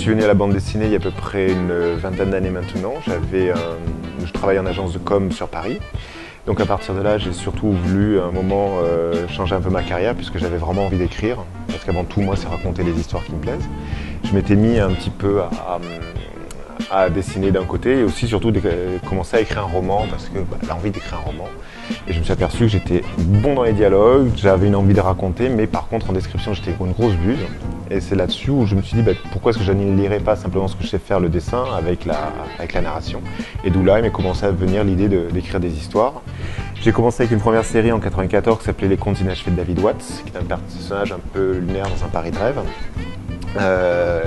suis venu à la bande dessinée il y a à peu près une vingtaine d'années maintenant. Je travaille en agence de com sur Paris. Donc à partir de là, j'ai surtout voulu à un moment changer un peu ma carrière puisque j'avais vraiment envie d'écrire. Parce qu'avant tout, moi, c'est raconter les histoires qui me plaisent. Je m'étais mis un petit peu à dessiner d'un côté et aussi surtout commencer à écrire un roman parce que l'envie d'écrire un roman. Et je me suis aperçu que j'étais bon dans les dialogues, j'avais une envie de raconter, mais par contre en description j'étais une grosse buse. Et c'est là-dessus où je me suis dit pourquoi est-ce que je ne lirais pas simplement ce que je sais faire, le dessin, avec la narration. Et d'où là il m'est commencé à venir l'idée d'écrire des histoires. J'ai commencé avec une première série en 1994 qui s'appelait Les Contes inachevés de David Watts, qui est un personnage un peu lunaire dans un Paris de rêve.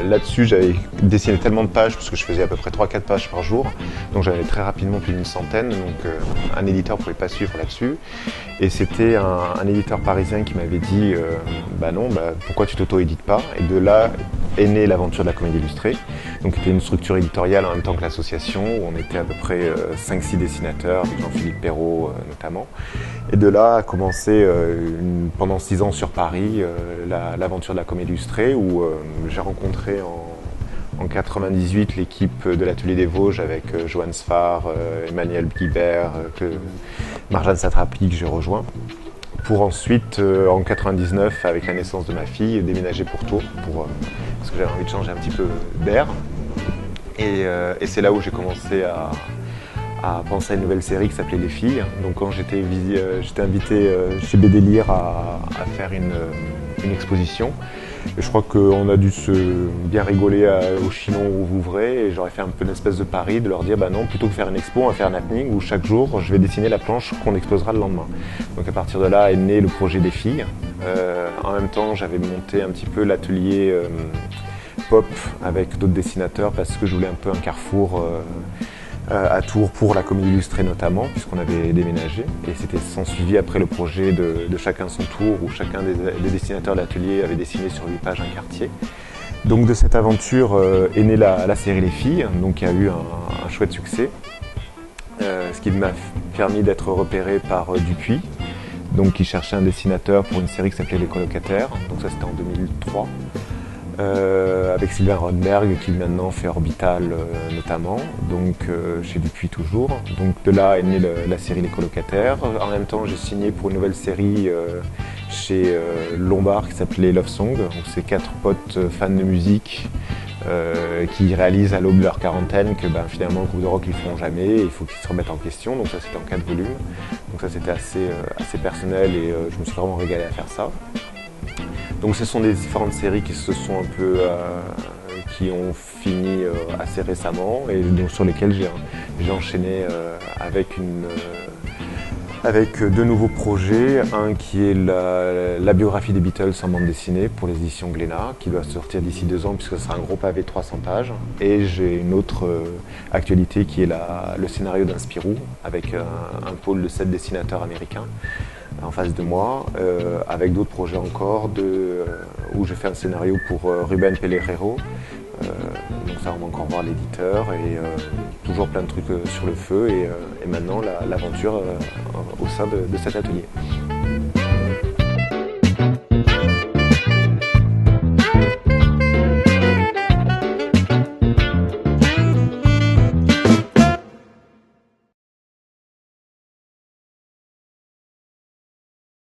Là-dessus, j'avais dessiné tellement de pages, parce que je faisais à peu près 3-4 pages par jour, donc j'avais très rapidement plus d'une centaine, donc un éditeur ne pouvait pas suivre là-dessus. Et c'était un éditeur parisien qui m'avait dit pourquoi tu t'auto-édites pas? Et de là est née l'aventure de la Comédie Illustrée, donc c'était une structure éditoriale en même temps que l'association, où on était à peu près 5-6 dessinateurs, avec Jean-Philippe Perrault notamment. Et de là a commencé pendant 6 ans sur Paris l'aventure de la Comédie Illustrée, où j'ai rencontré en 98 l'équipe de l'Atelier des Vosges avec Johan Sfar, Emmanuel Guibert, Marjane Satrapi que j'ai rejoint. Pour ensuite, en 99, avec la naissance de ma fille, déménager pour Tours, parce que j'avais envie de changer un petit peu d'air. Et c'est là où j'ai commencé à penser à une nouvelle série qui s'appelait Les Filles. Donc quand j'étais invité chez BD Lire à faire une exposition. Et je crois qu'on a dû bien rigoler au Chinon au Vouvray, et j'aurais fait un peu une espèce de pari de leur dire non, plutôt que faire une expo, on va faire un happening où chaque jour je vais dessiner la planche qu'on exposera le lendemain. Donc à partir de là est né le projet des filles. En même temps, j'avais monté un petit peu l'atelier pop avec d'autres dessinateurs parce que je voulais un peu un carrefour à Tours pour la Comédie Illustrée notamment, puisqu'on avait déménagé. Et c'était sans suivi après le projet de chacun son tour, où chacun des dessinateurs de l'atelier avait dessiné sur 8 pages un quartier. Donc de cette aventure est née la série Les Filles, donc qui a eu un chouette succès, ce qui m'a permis d'être repéré par Dupuis, donc qui cherchait un dessinateur pour une série qui s'appelait Les Colocataires, donc ça c'était en 2003. Avec Sylvain Rodberg qui maintenant fait Orbital notamment, donc chez Dupuis toujours. Donc de là est née la série Les Colocataires. En même temps j'ai signé pour une nouvelle série chez Lombard qui s'appelait Love Song. Donc c'est 4 potes fans de musique qui réalisent à l'aube de leur quarantaine que finalement le groupe de rock ils ne feront jamais, et il faut qu'ils se remettent en question. Donc ça c'était en 4 volumes. Donc ça c'était assez personnel, et je me suis vraiment régalé à faire ça. Donc ce sont des différentes séries qui qui ont fini assez récemment, et donc sur lesquelles j'ai enchaîné avec 2 nouveaux projets. Un qui est la biographie des Beatles en bande dessinée pour les éditions Glénat, qui doit sortir d'ici 2 ans puisque ce sera un gros pavé de 300 pages. Et j'ai une autre actualité qui est le scénario d'un Spirou avec un pôle de 7 dessinateurs américains en face de moi, avec d'autres projets encore où je fais un scénario pour Ruben Pellerero. Donc ça, on va encore voir l'éditeur, et toujours plein de trucs sur le feu, et maintenant l'aventure au sein de cet atelier.